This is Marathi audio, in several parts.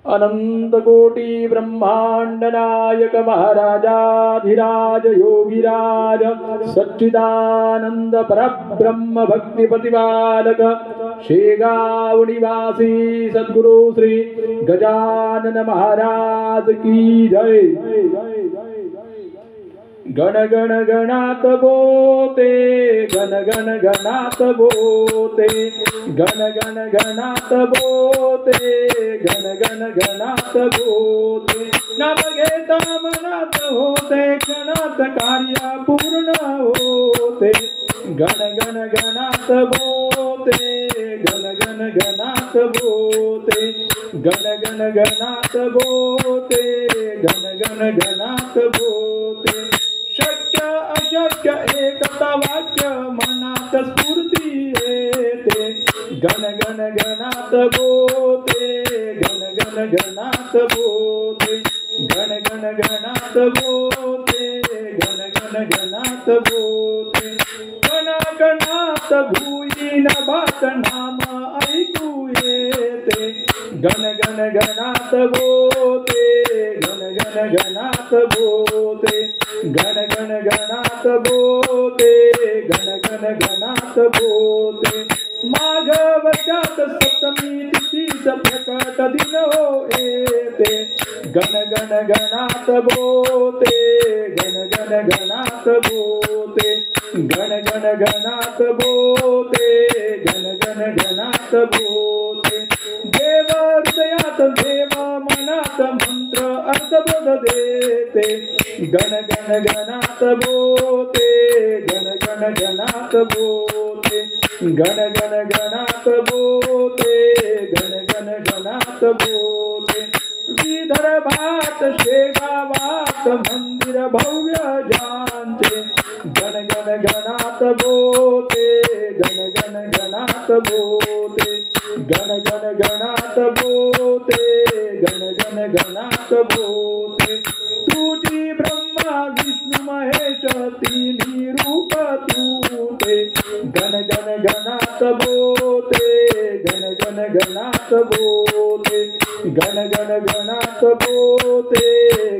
अनंत कोटि ब्रह्मांड नायक महाराजाधिराज योगिराज सच्चिदानंद परब्रह्म भक्ति प्रतिपालक शेगाव निवासी सद्गुरु श्री गजानन महाराज की जय। गण गण गणात बोते गण गण गणात बोते गण गण गणात बोते गण गण गणात बोते नाम घेता मनात होते क्षणात कार्य पूर्ण होते गण गण गणात बोते गण गण गणात बोते गण गण गणात बोते गण गण गणात बोते शक्य अशक्य एकता वाक्य मनात स्फूर्ती येते गण गण गणात बोते गण गण गणात बोते गण गण गणात बोते गण गण गणात बोते गण गणात भूई नभात नाम ऐकू येते गण गण गणात बोते गण गण गणात बोते गण गण गणात बोते गण गण गणात बोते माघ वशात सप्तमी तिथीस प्रकट दिन हो येते गण गण गणात बोते गण गण गणात बोते गण गण गणात बोते गण गण गणात बोते देव हृदयात देव मनात मंत्र अर्थबोध देते गण गण गणात बोते गण गण गणात बोते गण गण गणात बोते गण गण गणात बोते विदर्भात शेगावात मंदिर भव्य जानते गण गण गणात बोते गण गण गणात बोते गण गण गणात बोते गण गण गणात बोते तुझी ब्रह्मा विष्णु महेश तिन्ही रूप तूते गण गण गणात बोते गण गण गणात बोते गण गण गणात बोते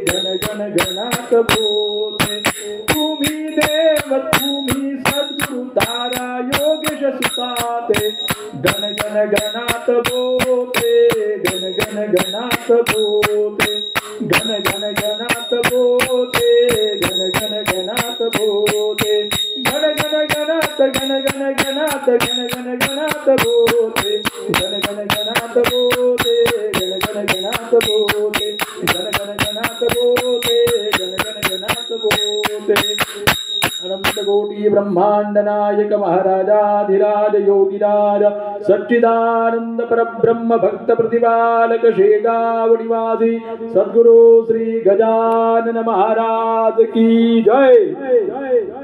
गण गण गणात बोते तुम्ही देव तुम्ही सद्गुरु तारा योगेश सुताते गण गण गणात बोते गण गण गणात बोते गण गण गणात बोते गण गण गणात बोते गण गण गणात गण गण गणात गण गण गणात बोते गण गण गणात बोते गण गण गणात बोते गण गण गणात बोते गण गण गणात बोते अनंत कोटि ब्रह्मांड नायक महाराजाधिराज योगिराज सच्चिदानंद परब्रह्म भक्त प्रतिपालक शेगाव निवासी सद्गुरु श्री गजानन महाराज की जय।